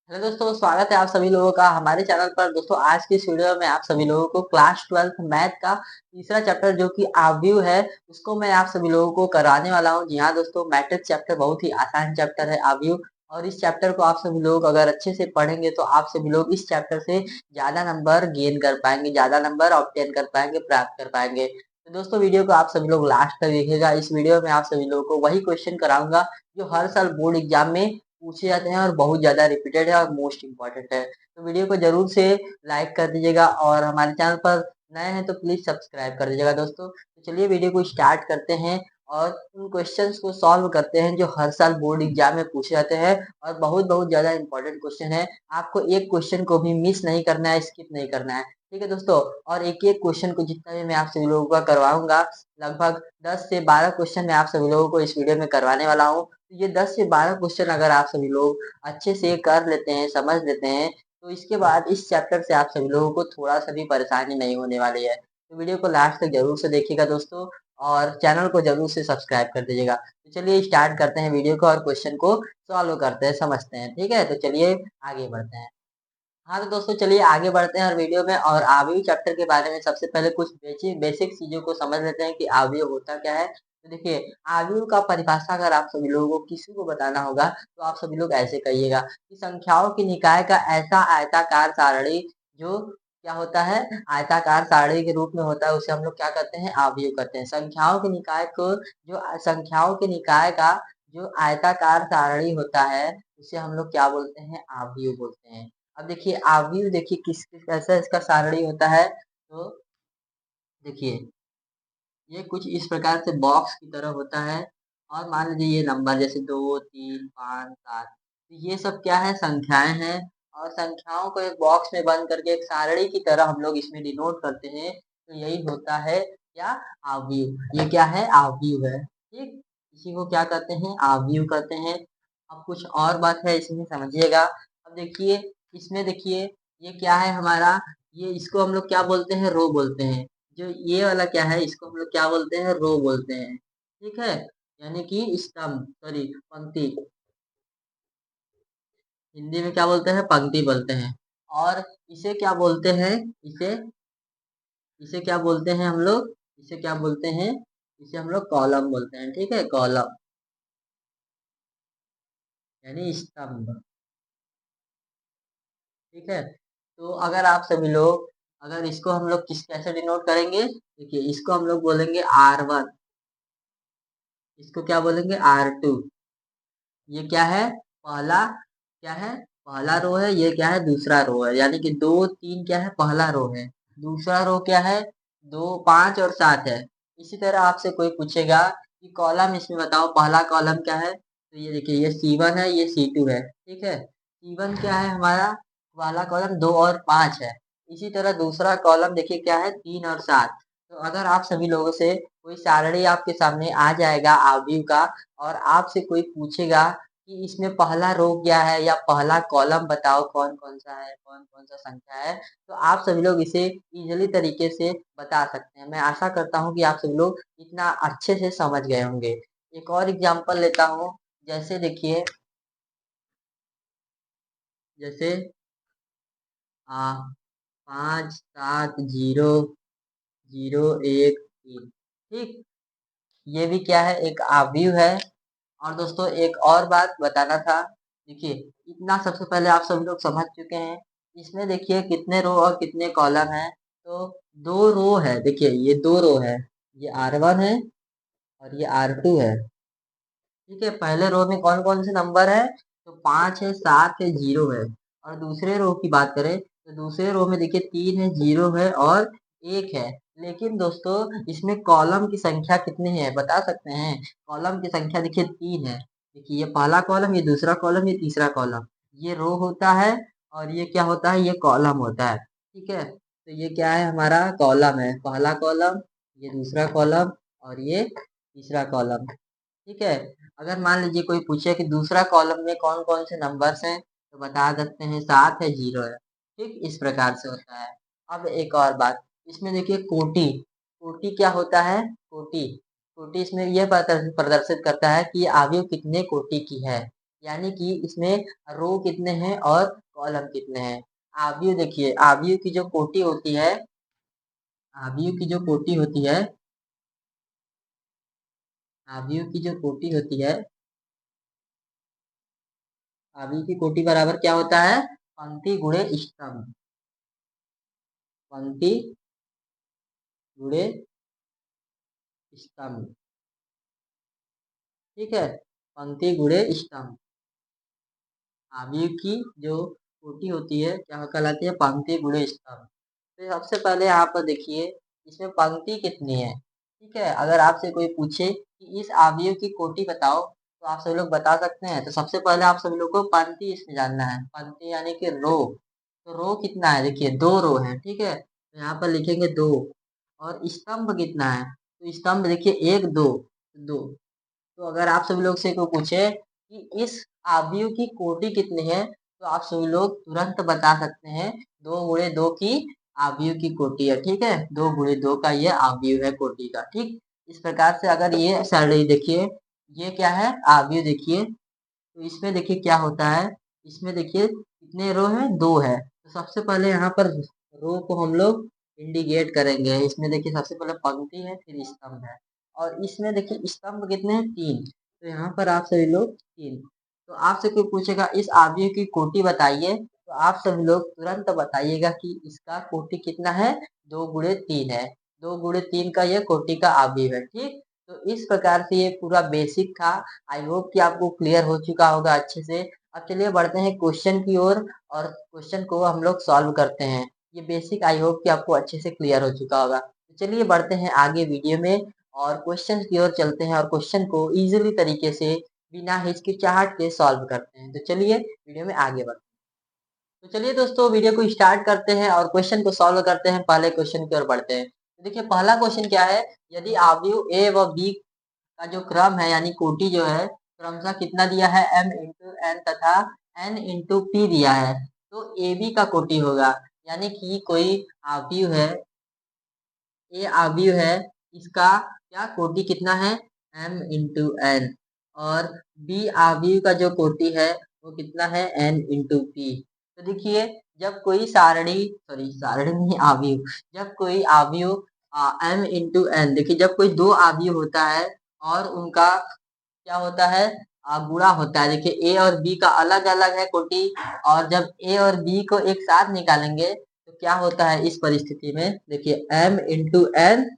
Hello दोस्तों, स्वागत है आप सभी लोगों का हमारे चैनल पर। दोस्तों आज की इस वीडियो में आप सभी लोगों को क्लास 12th मैथ का तीसरा चैप्टर जो कि आव्यूह है उसको मैं आप सभी लोगों को कराने वाला हूं। जी हाँ दोस्तों, मैट्रिक्स चैप्टर बहुत ही आसान चैप्टर है आव्यूह। और इस चैप्टर को आप सभी लोग अगर अच्छे से पढ़ेंगे तो आप सभी लोग इस चैप्टर से ज्यादा नंबर गेन कर पाएंगे, ज्यादा नंबर ऑब्टेन कर पाएंगे, प्राप्त कर पाएंगे। तो दोस्तों वीडियो को आप सभी लोग लास्ट तक देखिएगा। इस वीडियो में आप सभी लोगों को वही क्वेश्चन कराऊंगा जो हर साल बोर्ड एग्जाम में पूछे जाते हैं और बहुत ज़्यादा रिपीटेड है और मोस्ट इम्पोर्टेंट है। तो वीडियो को ज़रूर से लाइक कर दीजिएगा और हमारे चैनल पर नए हैं तो प्लीज़ सब्सक्राइब कर दीजिएगा दोस्तों। तो चलिए वीडियो को स्टार्ट करते हैं और उन क्वेश्चंस को सॉल्व करते हैं जो हर साल बोर्ड एग्जाम में पूछे जाते हैं और बहुत बहुत ज़्यादा इंपॉर्टेंट क्वेश्चन है। आपको एक क्वेश्चन को भी मिस नहीं करना है, स्किप नहीं करना है। ठीक है दोस्तों, और एक एक क्वेश्चन को जितना भी मैं आप सभी लोगों का करवाऊंगा, लगभग 10 से 12 क्वेश्चन मैं आप सभी लोगों को इस वीडियो में करवाने वाला हूँ। तो ये 10 से 12 क्वेश्चन अगर आप सभी लोग अच्छे से कर लेते हैं, समझ लेते हैं, तो इसके बाद इस चैप्टर से आप सभी लोगों को थोड़ा सा भी परेशानी नहीं होने वाली है। तो वीडियो को लास्ट तक जरूर से देखिएगा दोस्तों और चैनल को जरूर से सब्सक्राइब कर दीजिएगा। तो चलिए स्टार्ट करते हैं वीडियो को और क्वेश्चन को सॉल्व करते हैं, समझते हैं। ठीक है, तो चलिए आगे बढ़ते हैं। हाँ तो दोस्तों चलिए आगे बढ़ते हैं और वीडियो में और आव्यूह चैप्टर के बारे में सबसे पहले कुछ बेसिक चीजों को समझ लेते हैं कि आव्यूह होता क्या है। तो देखिए, आव्यूह का परिभाषा अगर आप सभी लोगों को किसी को बताना होगा तो आप सभी लोग ऐसे कहिएगा कि संख्याओं के निकाय का ऐसा आयताकार सारणी जो क्या होता है, आयताकार सारणी के रूप में होता है, उसे हम लोग क्या कहते हैं, आव्यूह कहते हैं। संख्याओं के निकाय को जो संख्याओं के निकाय का जो आयताकार सारणी होता है उसे हम लोग क्या बोलते हैं, आव्यूह बोलते हैं। अब देखिए आव्यूह, देखिए किस किस कैसा इसका सारणी होता है। तो देखिए ये कुछ इस प्रकार से बॉक्स की तरह होता है और मान लीजिए ये नंबर जैसे 2 3 5 7, तो ये सब क्या है, संख्याएं हैं। और संख्याओं को एक बॉक्स में बंद करके एक सारणी की तरह हम लोग इसमें डिनोट करते हैं। तो यही होता है क्या, आव्यूह। ये क्या है, आव्यूह है। ठीक, इसी को क्या कहते हैं, आव्यूह कहते हैं। अब कुछ और बात है इसमें, समझिएगा। अब देखिए इसमें, देखिए ये क्या है हमारा, ये इसको हम लोग क्या बोलते हैं, रो बोलते हैं। जो ये वाला क्या है, इसको हम लोग क्या बोलते हैं, रो बोलते हैं। ठीक है, यानी कि स्तंभ, सॉरी पंक्ति, हिंदी में क्या बोलते हैं, पंक्ति बोलते हैं। और इसे क्या बोलते हैं, इसे इसे क्या बोलते हैं हम लोग, इसे क्या बोलते हैं, इसे हम लोग कॉलम बोलते हैं। ठीक है, कॉलम यानी स्तंभ। ठीक है, तो अगर आप सभी लोग, अगर इसको हम लोग किस कैसे डिनोट करेंगे, देखिए इसको हम लोग बोलेंगे R1, इसको क्या बोलेंगे, R2। ये क्या है, पहला क्या है, पहला रो है, ये क्या है, दूसरा रो है। यानी कि 2 3 क्या है, पहला रो है। दूसरा रो क्या है, 2 5 और 7 है। इसी तरह आपसे कोई पूछेगा कि कॉलम इसमें बताओ, पहला कॉलम क्या है, तो ये देखिए ये C1 है, ये C2 है। ठीक है, C1 क्या है हमारा, पहला कॉलम 2 और 5 है। इसी तरह दूसरा कॉलम देखिए क्या है, 3 और 7। तो अगर आप सभी लोगों से कोई सारणी आपके सामने आ जाएगा आव्यूह का और आपसे कोई पूछेगा कि इसमें पहला रो क्या है या पहला कॉलम बताओ कौन कौन सा है, कौन कौन सा संख्या है, तो आप सभी लोग इसे इजीली तरीके से बता सकते हैं। मैं आशा करता हूँ कि आप सभी लोग इतना अच्छे से समझ गए होंगे। एक और एग्जांपल लेता हूँ, जैसे देखिए, जैसे 5 7 0 0 1 3। ठीक, ये भी क्या है, एक आव्यूह है। और दोस्तों एक और बात बताना था, देखिए इतना सबसे पहले आप सभी लोग समझ चुके हैं। इसमें देखिए कितने रो और कितने कॉलम है, तो 2 रो है। देखिए ये 2 रो है, ये R1 है और ये R2 है। ठीक है, पहले रो में कौन कौन से नंबर है, तो 5 है, 7 है, 0 है। और दूसरे रो की बात करें तो दूसरे रो में देखिए 3 है, 0 है और 1 है। लेकिन दोस्तों इसमें कॉलम की संख्या कितनी है बता सकते हैं, कॉलम की संख्या देखिए 3 है। देखिए ये पहला कॉलम, ये दूसरा कॉलम, ये तीसरा कॉलम, ये रो होता है और ये क्या होता है, ये कॉलम होता है। ठीक है, तो ये क्या है, हमारा कॉलम है, पहला कॉलम, ये दूसरा कॉलम और ये तीसरा कॉलम। ठीक है, अगर मान लीजिए कोई पूछे कि दूसरा कॉलम में कौन कौन से नंबर्स हैं, तो बता सकते हैं 7 है, 0 है। ठीक, इस प्रकार से होता है। अब एक और बात, इसमें देखिए कोटि, कोटि क्या होता है, कोटि, कोटि इसमें यह प्रदर्शित करता है कि ये आयु कितने कोटि की है। यानी कि इसमें रो कितने हैं और कॉलम कितने हैं। आव्यूह देखिए, आव्यूह की जो कोटि होती है, आव्यूह की जो कोटि होती है, आव्यूह की जो कोटि होती है, आव्यूह की कोटि बराबर क्या होता है, पंक्ति गुणे स्तंभ, पंक्ति गुणे स्तंभ, ठीक है, पंक्ति गुणे स्तंभ। आव्यूह की जो कोटि होती है क्या कहलाती है, पंक्ति गुणे स्तंभ। तो सबसे पहले यहाँ पर देखिए इसमें पंक्ति कितनी है, ठीक है। अगर आपसे कोई पूछे कि इस अवयव की कोटि बताओ तो आप सभी लोग बता सकते हैं। तो सबसे पहले आप सभी लोग को पंक्ति इसमें जानना है, पंक्ति यानी कि रो। तो रो कितना है, देखिए 2 रो है, ठीक है, तो यहाँ पर लिखेंगे 2। और स्तंभ कितना है, तो स्तंभ देखिए 1 2 2। तो अगर आप सभी लोग से कोई पूछे कि इस अवयव की कोटि कितनी है, तो आप सभी लोग तुरंत बता सकते हैं 2 गुणे 2 की अवयव की कोटि है, ठीक है, 2 गुणे 2 का ये अवयव है कोटि का, ठीक। इस प्रकार से अगर ये सरणी देखिए, ये क्या है अवयव देखिए, तो इसमें देखिए क्या होता है, इसमें देखिए कितने रो है, 2 है। तो सबसे पहले यहाँ पर रो को हम लोग इंडिकेट करेंगे। इसमें देखिए सबसे पहले पंक्ति है, फिर स्तंभ है, और इसमें देखिए स्तंभ कितने हैं, 3। तो यहाँ पर आप सभी लोग 3। तो आपसे कोई पूछेगा इस अवयव की कोटि बताइए, तो आप सभी लोग तुरंत बताइएगा कि इसका कोटि कितना है, 2 गुणे 3 है, 2 गुणे 3 का यह कोटि का अवयव है, ठीक। तो इस प्रकार से ये पूरा बेसिक था। आई होप कि आपको क्लियर हो चुका होगा अच्छे से। अब चलिए बढ़ते हैं क्वेश्चन की ओर, और क्वेश्चन को हम लोग सॉल्व करते हैं। ये बेसिक आई होप कि आपको अच्छे से क्लियर हो चुका होगा। तो चलिए बढ़ते हैं आगे वीडियो में और क्वेश्चन की ओर चलते हैं, और क्वेश्चन को इजीली तरीके से बिना हिचकिचाहट के सॉल्व करते हैं। तो चलिए वीडियो में आगे बढ़ते हैं। तो चलिए दोस्तों वीडियो को स्टार्ट करते हैं और क्वेश्चन को सॉल्व करते हैं। पहले क्वेश्चन की ओर बढ़ते हैं। तो देखिए पहला क्वेश्चन क्या है, यदि अवयव ए व बी का जो क्रम है यानी कोटि जो है क्रमशः कितना दिया है, m इंटू एन तथा n इंटू पी दिया है, तो ए बी का कोटि होगा। यानी कि कोई अवयव है, ए अवयव है, इसका क्या कोटि कितना है, m इंटू एन, और बी अवयव का जो कोटि है वो कितना है, n इंटू पी। तो देखिए जब कोई सारणी, सॉरी सारणी नहीं अवयव, जब कोई अवयव m इंटू एन, देखिए जब कोई 2 अवयव होता है और उनका क्या होता है, गुणा होता है। देखिए ए और बी का अलग अलग है कोटि, और जब ए और बी को एक साथ निकालेंगे तो क्या होता है इस परिस्थिति में, देखिए m इंटू एन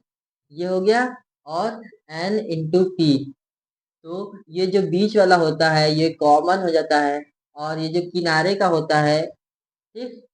ये हो गया, और n इंटू पी। तो ये जो बीच वाला होता है ये कॉमन हो जाता है, और ये जो किनारे का होता है, ठीक,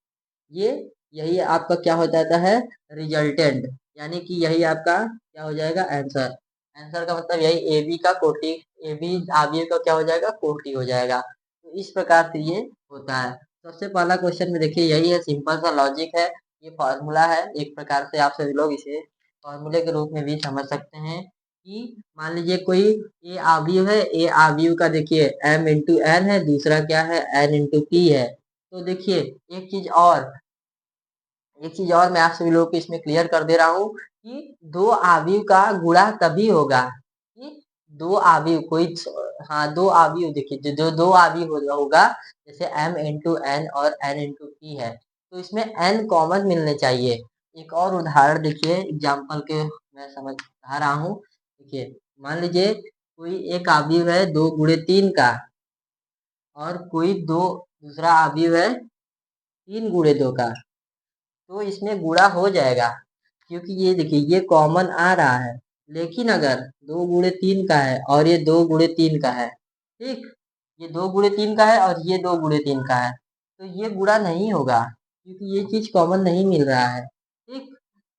ये यही आपका क्या हो जाता है, रिजल्टेंट। यानी कि यही आपका क्या हो जाएगा, आंसर। आंसर का मतलब यही ए बी का कोटि, ए बी अवयव का क्या हो जाएगा, कोटि हो जाएगा। तो इस प्रकार से ये होता है। सबसे पहला क्वेश्चन में देखिए यही है, सिंपल सा लॉजिक है, ये फॉर्मूला है। एक प्रकार से आप सभी लोग इसे फॉर्मूले के रूप में भी समझ सकते हैं कि मान लीजिए कोई ए अवयव है, ए अवयव का देखिए m इंटू एन है, दूसरा क्या है n इंटू पी है। तो देखिए एक चीज और मैं आप सभी लोगों को इसमें क्लियर कर दे रहा हूँ कि 2 अवयव का गुणा तभी होगा कि 2 अवयव कोई, हाँ 2 अवयव देखिए जो 2 अवयव होगा, जैसे m इंटू एन और n इंटू पी है, तो इसमें n कॉमन मिलने चाहिए। एक और उदाहरण देखिए एग्जाम्पल के मैं समझा रहा हूँ। देखिए मान लीजिए कोई एक अवयव है 2 गुणे 3 का, और कोई दूसरा अवयव है 3 गुणे 2 का, तो इसमें गुणा हो जाएगा, क्योंकि ये देखिए ये कॉमन आ रहा है। लेकिन अगर 2 गुणे 3 का है और ये 2 गुणे 3 का है, ठीक, ये 2 गुणे 3 का है और ये 2 गुणे 3 का है, तो ये गुणा नहीं होगा, क्योंकि ये चीज कॉमन नहीं मिल रहा है, ठीक,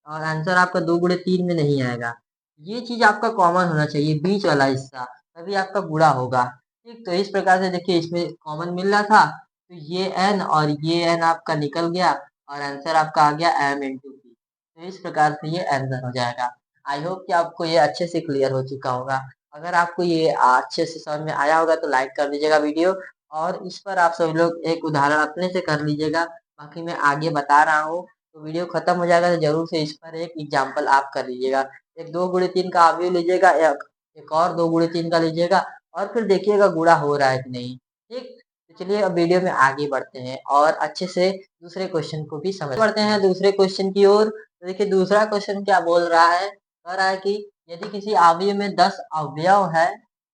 और आंसर आपका 2 गुणे 3 में नहीं आएगा। ये चीज आपका कॉमन होना चाहिए, बीच वाला हिस्सा, तभी आपका गुणा होगा, ठीक। तो इस प्रकार से देखिए इसमें कॉमन मिल रहा था, तो ये n और ये n आपका निकल गया, और आंसर आपका आ गया m इंटू पी। तो इस प्रकार से ये आंसर हो जाएगा। आई होप कि आपको ये अच्छे से क्लियर हो चुका होगा। अगर आपको ये अच्छे से समझ में आया होगा तो लाइक कर दीजिएगा वीडियो, और इस पर आप सभी लोग एक उदाहरण अपने से कर लीजिएगा। बाकी मैं आगे बता रहा हूँ, तो वीडियो खत्म हो जाएगा तो जरूर से इस पर एक एग्जाम्पल आप कर लीजिएगा। एक 2 गुणे 3 का अवयव लीजिएगा, एक और 2 गुणे 3 का लीजिएगा, और फिर देखिएगा गुणा हो रहा है कि नहीं। ठीक, तो चलिए अब वीडियो में आगे बढ़ते हैं और अच्छे से दूसरे क्वेश्चन को भी समझ बढ़ते हैं दूसरे क्वेश्चन की ओर। तो देखिए दूसरा क्वेश्चन क्या बोल रहा है, कह रहा है कि यदि किसी अवयव में 10 अवयव है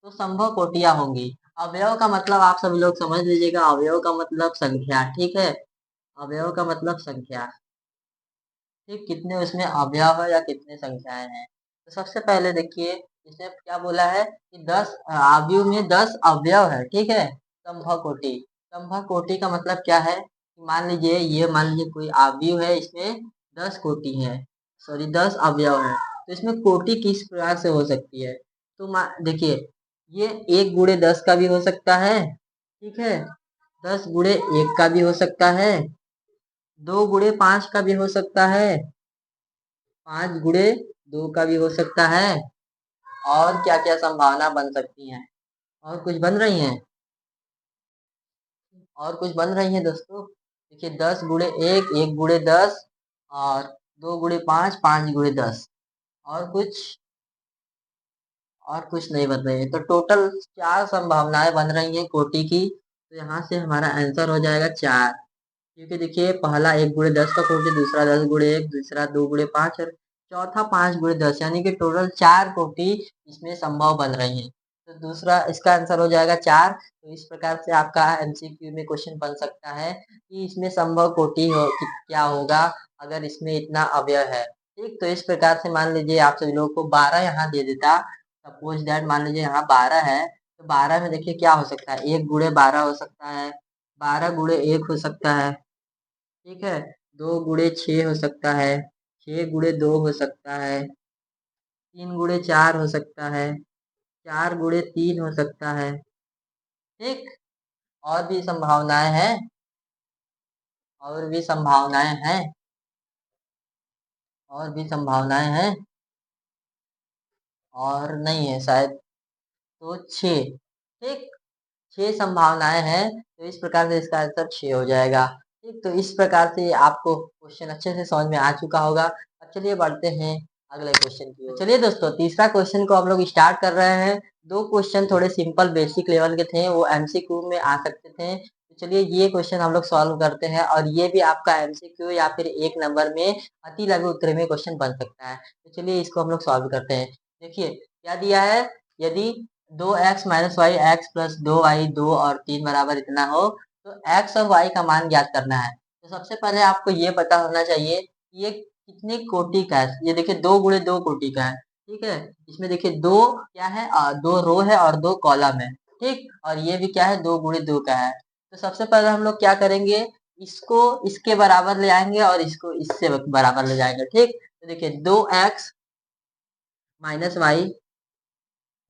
तो संभव कोटियां होंगी। अवयव का मतलब आप सभी लोग समझ लीजिएगा, अवयव का मतलब संख्या, ठीक है, अवयव का मतलब संख्या, ठीक, कितने उसमें अवयव है या कितने संख्याएं हैं। तो सबसे पहले देखिए इसने क्या बोला है कि 10 अवयव में 10 अवयव है, ठीक है, संभव कोटि। संभव कोटि का मतलब क्या है कि मान लीजिए कोई अवयव है, इसमें 10 कोटि है, सॉरी 10 अवयव है, तो इसमें कोटि किस प्रकार से हो सकती है। तो देखिए ये 1 गुणे 10 का भी हो सकता है, ठीक है, 10 गुणे 1 का भी हो सकता है, 2 गुणे 5 का भी हो सकता है, 5 गुणे 2 का भी हो सकता है। और क्या क्या संभावना बन सकती हैं, और कुछ बन रही हैं, और कुछ बन रही हैं दोस्तों। देखिए 10 गुणे 1, 1 गुणे 10, और 2 गुणे 5, 5 गुणे 10, और कुछ नहीं बन रही है। तो टोटल 4 संभावनाएं बन रही हैं कोटि की। तो यहाँ से हमारा आंसर हो जाएगा 4, क्योंकि देखिए पहला 1 गुणे 10 का कोटि, दूसरा 10 गुणे 1, दूसरा 2 गुणे 5 और चौथा 5 गुणे 10, यानी कि टोटल 4 कोटि इसमें संभव बन रही हैं। तो दूसरा इसका आंसर हो जाएगा 4। तो इस प्रकार से आपका एमसीक्यू में क्वेश्चन बन सकता है कि इसमें संभव कोटि क्या होगा अगर इसमें इतना अवयव है। ठीक, तो इस प्रकार से मान लीजिए आप सभी लोगों को 12 यहाँ दे देता, सपोज दैट मान लीजिए यहाँ 12 है, तो 12 में देखिए क्या हो सकता है, 1 गुणे 12 हो सकता है, 12 गुणे 1 हो सकता है, ठीक है, 2 गुणे 6 हो सकता है, 6 गुणे 2 हो सकता है, 3 गुणे 4 हो सकता है, 4 गुणे 3 हो सकता है, ठीक, और भी संभावनाएं हैं, और भी संभावनाएं हैं, और भी संभावनाएं हैं, और नहीं है शायद, तो 6, ठीक, 6 संभावनाएं हैं। तो इस प्रकार से इसका आंसर 6 हो जाएगा। ठीक, तो इस प्रकार से आपको क्वेश्चन अच्छे से समझ में आ चुका होगा। अब चलिए बढ़ते हैं अगले क्वेश्चन की ओर। चलिए दोस्तों तीसरा क्वेश्चन को हम लोग स्टार्ट कर रहे हैं। 2 क्वेश्चन थोड़े सिंपल बेसिक लेवल के थे, वो एमसीक्यू में आ सकते थे। तो चलिए ये क्वेश्चन हम लोग सॉल्व करते हैं, और ये भी आपका एमसीक्यू या फिर 1 नंबर में अति लघु उत्तर में क्वेश्चन बन सकता है। तो चलिए इसको हम लोग सॉल्व करते हैं। देखिए क्या दिया है, यदि 2x minus Y x plus 2y 2 और 3 बराबर इतना हो तो x और y का मान ज्ञात करना है। तो सबसे पहले आपको ये पता होना चाहिए कि ये कितने कोटि का है। ये देखिए 2 गुणे 2 कोटि का है, ठीक है, इसमें देखिए 2 क्या है, 2 रो है और 2 कॉलम है, ठीक, और ये भी क्या है 2 गुणे 2 का है। तो सबसे पहले हम लोग क्या करेंगे, इसको इसके बराबर ले आएंगे और इसको इससे बराबर ले जाएंगे, ठीक। तो देखिए 2x माइनस वाई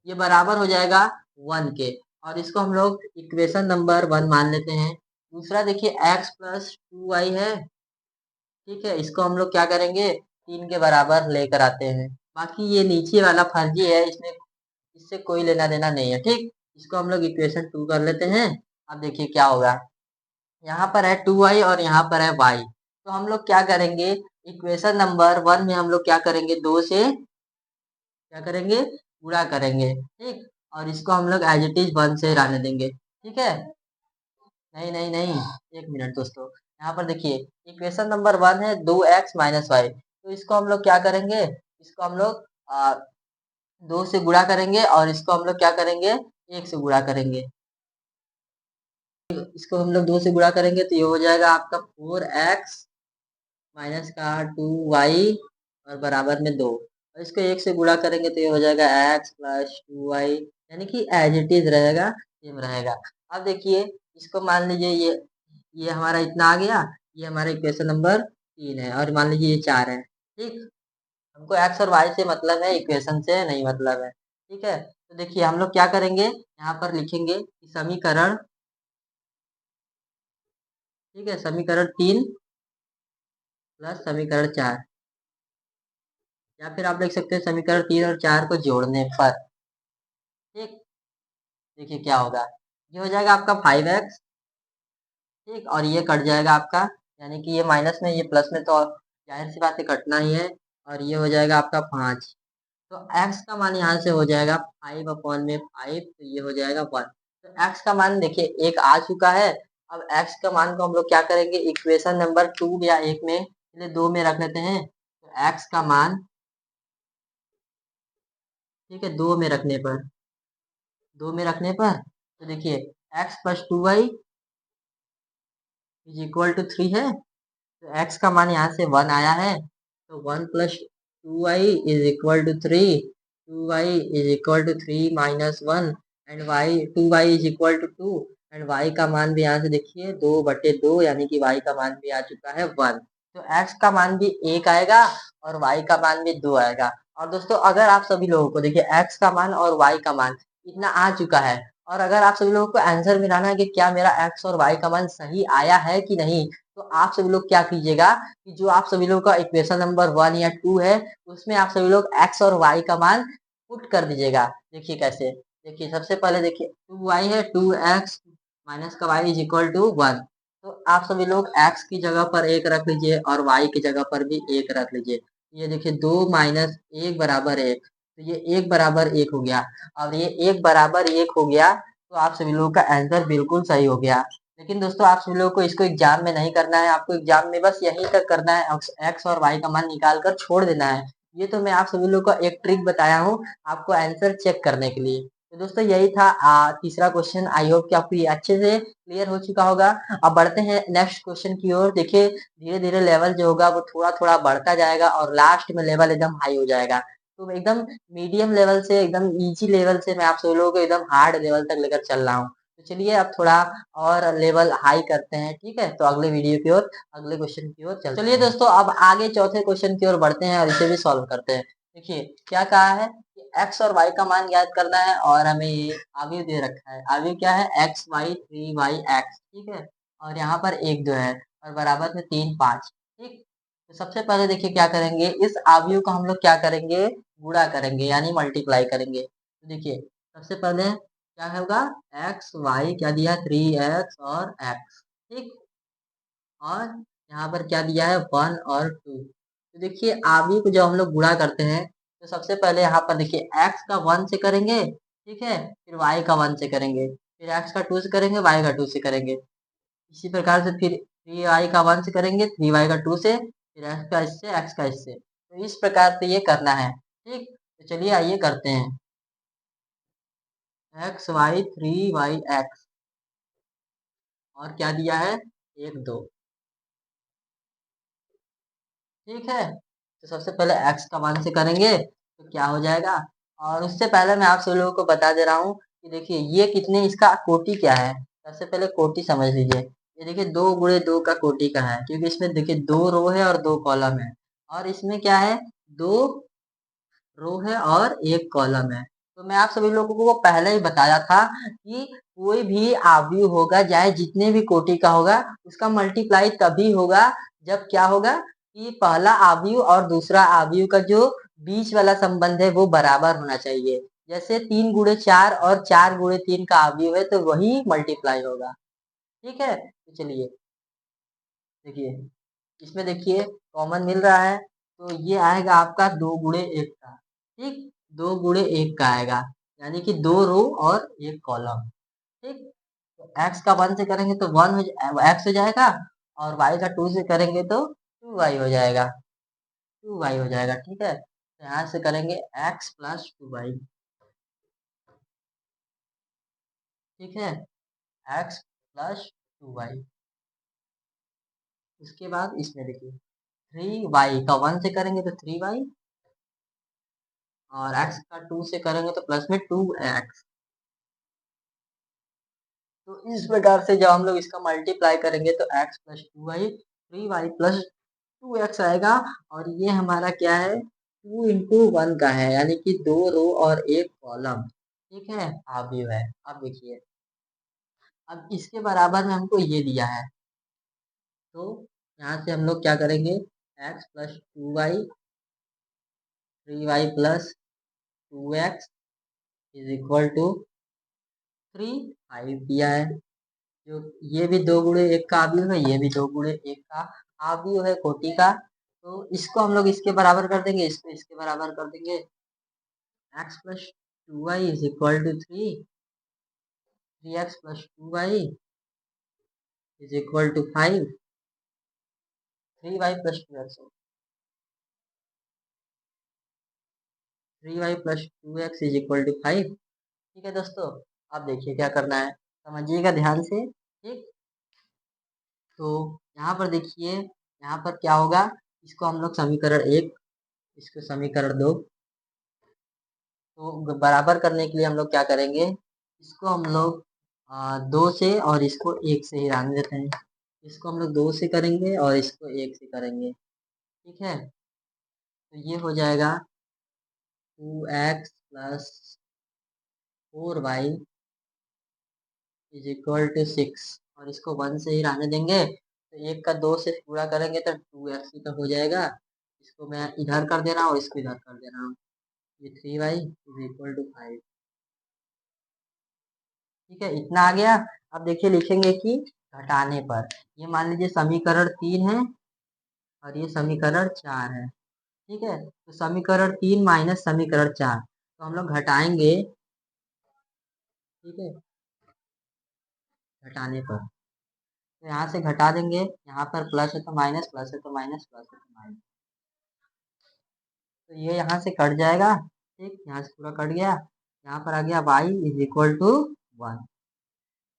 ये बराबर हो जाएगा 1 के, और इसको हम लोग इक्वेशन नंबर 1 मान लेते हैं। दूसरा देखिए x प्लस 2y है, ठीक है, इसको हम लोग क्या करेंगे 3 के बराबर लेकर आते हैं। बाकी ये नीचे वाला फर्जी है, इसमें इससे कोई लेना देना नहीं है, ठीक, इसको हम लोग इक्वेशन 2 कर लेते हैं। अब देखिए क्या होगा, यहाँ पर है 2y और यहाँ पर है y, तो हम लोग क्या करेंगे इक्वेशन नंबर 1 में हम लोग क्या करेंगे 2 से क्या करेंगे गुणा करेंगे, ठीक, और इसको हम लोग एज इट इज 1 से रहने देंगे, ठीक है। नहीं नहीं नहीं, एक मिनट दोस्तों, यहाँ पर देखिए इक्वेशन नंबर 1 है 2x माइनस वाई, तो इसको हम लोग क्या करेंगे, इसको हम लोग 2 से गुणा करेंगे और इसको हम लोग क्या करेंगे 1 से गुणा करेंगे। इसको हम लोग 2 से गुणा करेंगे तो ये हो जाएगा आपका 4x माइनस का 2y और बराबर में 2, और इसको 1 से गुणा करेंगे तो ये हो जाएगा x प्लस 2y, यानी कि एज इट इज रहेगा, सेम रहेगा। अब देखिए इसको मान लीजिए ये हमारा इतना आ गया, ये हमारा इक्वेशन नंबर 3 है, और मान लीजिए ये 4 है, ठीक, हमको x और y से मतलब है, इक्वेशन से नहीं मतलब है, ठीक है। तो देखिए हम लोग क्या करेंगे, यहाँ पर लिखेंगे कि समीकरण, ठीक है, समीकरण 3 प्लस समीकरण 4, या फिर आप लिख सकते हैं समीकरण 3 और 4 को जोड़ने पर, ठीक, देखिए क्या होगा, ये हो जाएगा आपका 5x, ठीक, और ये कट जाएगा आपका, यानी कि ये माइनस में ये प्लस में, तो जाहिर सी बात है कटना ही है, और ये हो जाएगा आपका 5। तो x का मान यहाँ से हो जाएगा 5 अपॉन में 5, तो ये हो जाएगा 1। तो एक्स का मान देखिए एक आ चुका है। अब एक्स का मान को हम लोग क्या करेंगे, इक्वेशन नंबर 2 या 1 में, पहले 2 में रख लेते हैं। तो एक्स का मान, ठीक है, 2 में रखने पर, 2 में रखने पर तो देखिए x plus 2y is equal to 3 है। तो एक्स का मान यहाँ से 1 आया है, तो 1 plus 2y is equal to 3, 2y is equal to 3 minus 1, and y 2y is equal to 2, and y का मान भी यहाँ से देखिए 2/2, यानी कि y का मान भी आ चुका है 1। तो x का मान भी 1 आएगा और y का मान भी 2 आएगा। और दोस्तों अगर आप सभी लोगों को देखिए x का मान और y का मान इतना आ चुका है, और अगर आप सभी लोगों को आंसर मिलाना है कि क्या मेरा x और y का मान सही आया है कि नहीं, तो आप सभी लोग क्या कीजिएगा कि जो आप सभी लोगों का इक्वेशन नंबर 1 या 2 है, उसमें आप सभी लोग x और y का मान पुट कर दीजिएगा। देखिए कैसे, देखिए सबसे पहले देखिए 2y है, 2x माइनस का y इज इक्वल टू 1। तो आप सभी लोग x की जगह पर 1 रख लीजिए और y की जगह पर भी 1 रख लीजिए। ये देखिए 2 माइनस 1 बराबर 1, तो ये 1 बराबर 1 हो गया। और ये 1 बराबर 1 हो गया, तो आप सभी लोगों का आंसर बिल्कुल सही हो गया। लेकिन दोस्तों आप सभी लोगों को इसको एग्जाम में नहीं करना है, आपको एग्जाम में बस यहीं तक करना है, एक्स और वाई का मान निकाल कर छोड़ देना है। ये तो मैं आप सभी लोगों को एक ट्रिक बताया हूँ आपको आंसर चेक करने के लिए। तो दोस्तों यही था तीसरा क्वेश्चन। आई होप कि आपको ये अच्छे से क्लियर हो चुका होगा। अब बढ़ते हैं नेक्स्ट क्वेश्चन की ओर। देखिए धीरे धीरे लेवल जो होगा वो थोड़ा थोड़ा बढ़ता जाएगा और लास्ट में लेवल एकदम हाई हो जाएगा। तो एकदम मीडियम लेवल से एकदम इजी लेवल से मैं आप सभी लोगों को एकदम हार्ड लेवल तक लेकर चल रहा हूँ। तो चलिए अब थोड़ा और लेवल हाई करते हैं, ठीक है। तो अगले वीडियो की ओर, अगले क्वेश्चन की ओर चलते हैं। चलिए दोस्तों अब आगे चौथे क्वेश्चन की ओर बढ़ते हैं और इसे भी सॉल्व करते हैं। देखिए क्या कहा है कि एक्स और वाई का मान ज्ञात करना है, और हमें ये आगे दे रखा है। आगे क्या है, एक्स वाई 3y एक्स, ठीक है। और यहाँ पर 1 2 है और बराबर में 3 5, ठीक। तो सबसे पहले देखिए क्या करेंगे, इस आव्यूह को हम लोग क्या करेंगे, गुणा करेंगे यानी मल्टीप्लाई करेंगे। तो देखिए सबसे पहले क्या होगा, एक्स वाई क्या दिया, 3x और x, ठीक। और यहाँ पर क्या दिया है, 1 और 2। तो देखिए आगे को जब हम लोग गुणा करते हैं, तो सबसे पहले यहाँ पर देखिए x का 1 से करेंगे, ठीक है, फिर y का 1 से करेंगे, फिर x का 2 से करेंगे, y का 2 से करेंगे। इसी प्रकार से फिर 3y का 1 से करेंगे, 3y का 2 से, फिर x का इससे, x का इससे। तो इस प्रकार से ये करना है, ठीक। तो चलिए आइए करते हैं, एक्स वाई 3y x, और क्या दिया है, 1 2, ठीक है। तो सबसे पहले x का मान से करेंगे तो क्या हो जाएगा। और उससे पहले मैं आप सभी लोगों को बता दे रहा हूँ कि देखिए ये कितने, इसका कोटि क्या है। सबसे पहले कोटि समझ लीजिए। ये देखिए 2 × 2 का कोटि का है, क्योंकि इसमें देखिए 2 रो है और 2 कॉलम है। और इसमें क्या है, 2 रो है और 1 कॉलम है। तो मैं आप सभी लोगों को पहले ही बताया था कि कोई भी आव्यूह होगा, चाहे जितने भी कोटि का होगा, उसका मल्टीप्लाई तभी होगा जब क्या होगा कि पहला आव्यूह और दूसरा आव्यूह का जो बीच वाला संबंध है वो बराबर होना चाहिए। जैसे 3 × 4 और 4 × 3 का आव्यूह है, तो वही मल्टीप्लाई होगा, ठीक है। तो चलिए देखिए, इसमें देखिए कॉमन मिल रहा है, तो ये आएगा आपका 2 × 1 का, ठीक। 2 × 1 का आएगा, यानी कि 2 रो और 1 कॉलम, ठीक। तो एक्स का 1 से करेंगे तो 1 एक्स हो जाएगा, और वाई का 2 से करेंगे तो 2y हो जाएगा, 2y हो जाएगा, ठीक है। तो यहाँ से करेंगे एक्स प्लस 2y, ठीक है, एक्स प्लस 2y। उसके बाद इसमें देखिए 3y का 1 से करेंगे तो 3y, और x का 2 से करेंगे तो प्लस में 2x। तो इस प्रकार से जब हम लोग इसका मल्टीप्लाई करेंगे तो x plus 2y, 3y plus 2x आएगा। और ये हमारा क्या है, 2 × 1 का है, यानी कि 2 रो और 1 कॉलम, ठीक है, आव्यूह है। अब देखिए, अब इसके बराबर में हमको ये दिया है, तो यहाँ से हम लोग क्या करेंगे, x plus 2y, 3y plus 2x is equal to 3 5 दिया है। जो ये भी 2 × 1 का आव्यूह है, ये भी 2 × 1 का आव्यूह है कोटि का। तो इसको हम लोग इसके बराबर कर देंगे, इसको इसके बराबर कर देंगे, x plus 2y is equal to 3, 3x plus 2y is equal to 5। 3y plus 2x, 3y plus 2x is equal to 5। ठीक है दोस्तों, अब देखिए क्या करना है, समझिएगा ध्यान से। ठीक, तो यहाँ पर देखिए, यहाँ पर क्या होगा, इसको हम लोग समीकरण 1, इसको समीकरण 2, तो बराबर करने के लिए हम लोग क्या करेंगे, इसको हम लोग 2 से और इसको 1 से ही रहने देते हैं। इसको हम लोग 2 से करेंगे और इसको 1 से करेंगे। ठीक है, तो ये हो जाएगा 2x plus 4y is equal to 6, और इसको 1 से ही रहने देंगे। तो 1 का 2 से पूरा करेंगे तो 2x ही तो हो जाएगा। इसको मैं इधर कर दे रहा हूँ, इसको इधर कर दे रहा हूँ। ये 3y इज इक्वल टू 5। ठीक है, इतना आ गया। अब देखिए लिखेंगे कि घटाने पर, ये मान लीजिए समीकरण 3 है और ये समीकरण 4 है। ठीक है, तो समीकरण 3 माइनस समीकरण 4, तो हम लोग घटाएंगे। ठीक है, घटाने पर तो यहाँ से घटा देंगे, यहाँ पर प्लस है तो माइनस, प्लस है तो माइनस, प्लस है तो माइनस, तो ये यहाँ से कट जाएगा। ठीक, यहाँ से पूरा कट गया, यहाँ पर आ गया y इज इक्वल टू 1।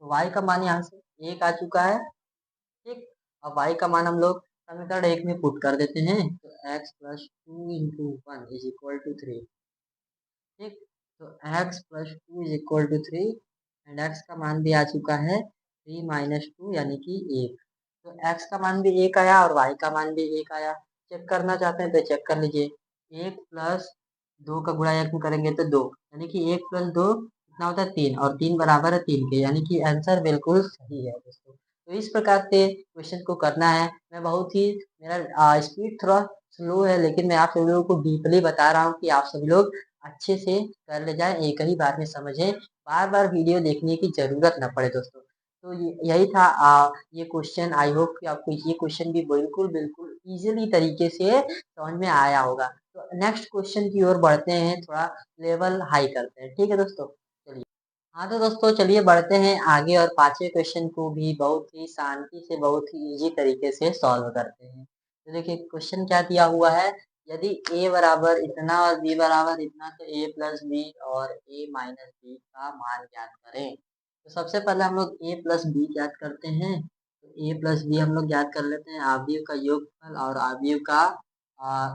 तो y का मान यहाँ से 1 आ चुका है। ठीक, अब y का मान हम लोग समीकरण 1 में पुट कर देते हैं, तो x plus 2 into 1 is equal to 3। ठीक, तो x plus 2 is equal to 3, and x का मान भी आ चुका है 3 माइनस 2 यानी कि 1। तो x का मान भी 1 आया और y का मान भी 1 आया। चेक करना चाहते हैं तो चेक कर लीजिए। 1 प्लस 2 का गुणा 1 में करेंगे तो 2, यानी कि 1 प्लस 2 कितना होता है 3, और 3 बराबर है 3 के, यानी कि आंसर बिल्कुल सही है दोस्तों। तो इस प्रकार से क्वेश्चन को करना है। मैं बहुत ही, मेरा स्पीड थोड़ा स्लो है, लेकिन मैं आप सभी लोगों को डीपली बता रहा हूँ कि आप सभी लोग अच्छे से कर ले जाएं, एक ही बार में समझें, बार बार वीडियो देखने की जरूरत न पड़े दोस्तों। तो यही था ये क्वेश्चन। आई होप कि आपको ये क्वेश्चन भी बिल्कुल बिल्कुल इजीली तरीके से समझ में आया होगा। तो नेक्स्ट क्वेश्चन की ओर बढ़ते हैं, थोड़ा लेवल हाई करते हैं। ठीक है दोस्तों, चलिए। हाँ तो दोस्तों चलिए बढ़ते हैं आगे, और पांचवें क्वेश्चन को भी बहुत ही शांति से, बहुत ही इजी तरीके से सॉल्व करते हैं। तो देखिए क्वेश्चन क्या दिया हुआ है, यदि a बराबर इतना और b बराबर इतना, तो a प्लस बी और a माइनस बी का मान ज्ञात करें। तो सबसे पहले हम लोग a प्लस बी ज्ञात करते हैं। तो a प्लस बी हम लोग ज्ञात कर लेते हैं, अवयव का योगफल और अवयव का आ,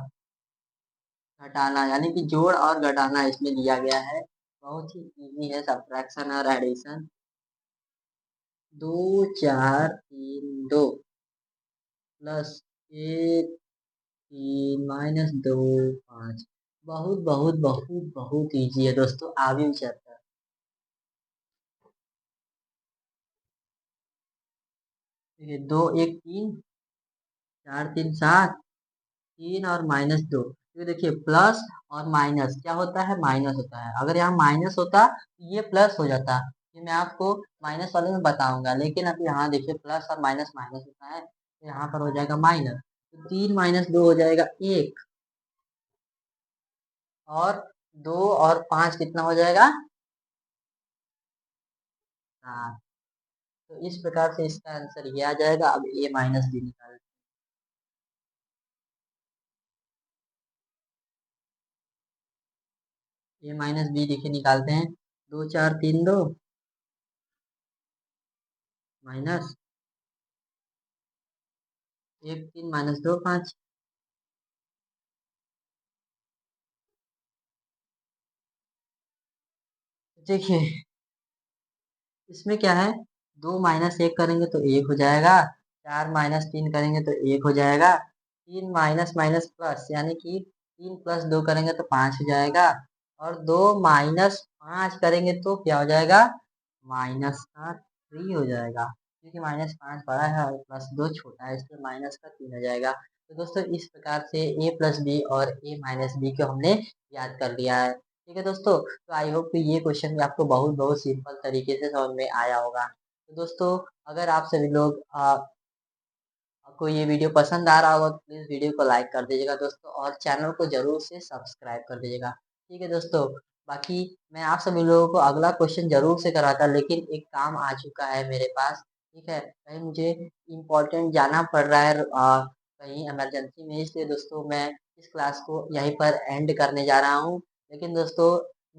घटाना, यानी कि जोड़ और घटाना इसमें दिया गया है। बहुत ही इजी है, सब्ट्रैक्शन और एडिशन। 2 4 3 2 plus 1 3 minus 2 5। बहुत बहुत बहुत बहुत इजी है दोस्तों, आगे चैप्टर। देखिए 2 1 3, 4 3 7, 3 और माइनस 2। ये देखिए प्लस और माइनस क्या होता है, माइनस होता है। अगर यहाँ माइनस होता तो ये प्लस हो जाता, ये मैं आपको माइनस वाले में बताऊंगा, लेकिन अब यहाँ देखिए प्लस और माइनस माइनस होता है, तो यहाँ पर हो जाएगा माइनस। तो 3 माइनस 2 हो जाएगा 1, और 2 और 5 कितना हो जाएगा, 7। तो इस प्रकार से इसका आंसर ये आ जाएगा। अब a माइनस बी निकाल, a माइनस बी देखिए निकालते हैं। 2 4 3 2 माइनस 1 3 माइनस 2 5। देखिए इसमें क्या है, 2 माइनस 1 करेंगे तो 1 हो जाएगा, 4 माइनस 3 करेंगे तो 1 हो जाएगा, 3 माइनस माइनस प्लस, यानी कि 3 प्लस 2 करेंगे तो 5 हो जाएगा, और 2 माइनस 5 करेंगे तो क्या हो जाएगा, माइनस का 3 हो जाएगा, क्योंकि माइनस 5 बड़ा है और प्लस 2 छोटा है, इसलिए माइनस का 3 हो जाएगा। तो दोस्तों इस प्रकार से a प्लस बी और a माइनस बी को हमने याद कर लिया है। ठीक है दोस्तों, तो आई होप कि ये क्वेश्चन भी आपको बहुत बहुत सिंपल तरीके से समझ में आया होगा। तो दोस्तों अगर आप सभी लोग आपको ये वीडियो पसंद आ रहा होगा तो प्लीज़ वीडियो को लाइक कर दीजिएगा दोस्तों, और चैनल को जरूर से सब्सक्राइब कर दीजिएगा। ठीक है दोस्तों, बाकी मैं आप सभी लोगों को अगला क्वेश्चन ज़रूर से कराता, लेकिन एक काम आ चुका है मेरे पास, ठीक है? कहीं मुझे इम्पोर्टेंट जाना पड़ रहा है कहीं इमरजेंसी में, इसलिए दोस्तों मैं इस क्लास को यहीं पर एंड करने जा रहा हूँ। लेकिन दोस्तों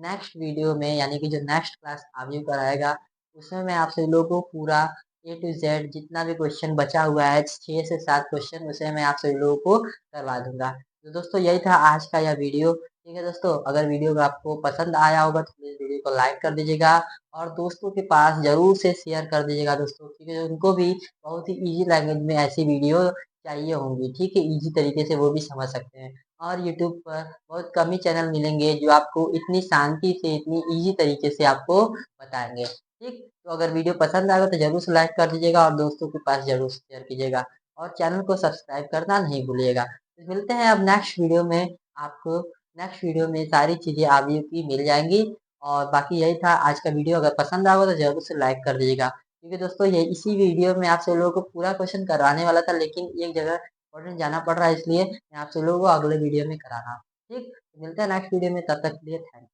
नेक्स्ट वीडियो में, यानी कि जो नेक्स्ट क्लास आगे कराएगा, उसमें मैं आप सभी लोगों को पूरा ए टू ज़ेड जितना भी क्वेश्चन बचा हुआ है 6 से 7 क्वेश्चन, उसे मैं आप सभी लोगों को करवा दूँगा। तो दोस्तों यही था आज का यह वीडियो। ठीक है दोस्तों, अगर वीडियो को आपको पसंद आया होगा तो प्लीज़ वीडियो को लाइक कर दीजिएगा और दोस्तों के पास ज़रूर से शेयर कर दीजिएगा दोस्तों, क्योंकि उनको भी बहुत ही ईज़ी लैंग्वेज में ऐसी वीडियो चाहिए होंगी, ठीक है? ईज़ी तरीके से वो भी समझ सकते हैं। और यूट्यूब पर बहुत कम ही चैनल मिलेंगे जो आपको इतनी शांति से, इतनी ईज़ी तरीके से आपको बताएँगे, ठीक? तो अगर वीडियो पसंद आएगा तो ज़रूर से लाइक कर दीजिएगा और दोस्तों के पास ज़रूर शेयर कीजिएगा और चैनल को सब्सक्राइब करना नहीं भूलिएगा। तो मिलते हैं अब नेक्स्ट वीडियो में, आपको नेक्स्ट वीडियो में सारी चीज़ें आप ही की मिल जाएँगी और बाकी यही था आज का वीडियो। अगर पसंद आया हो तो ज़रूर से लाइक कर दीजिएगा, क्योंकि दोस्तों ये इसी वीडियो में आप सब लोगों को पूरा क्वेश्चन कराने वाला था, लेकिन एक जगह इम्पोर्टेंट जाना पड़ रहा है, इसलिए मैं आप सब लोगों को अगले वीडियो में करा रहा हूँ। ठीक? मिलते हैं नेक्स्ट वीडियो में, तब तक के लिए थैंक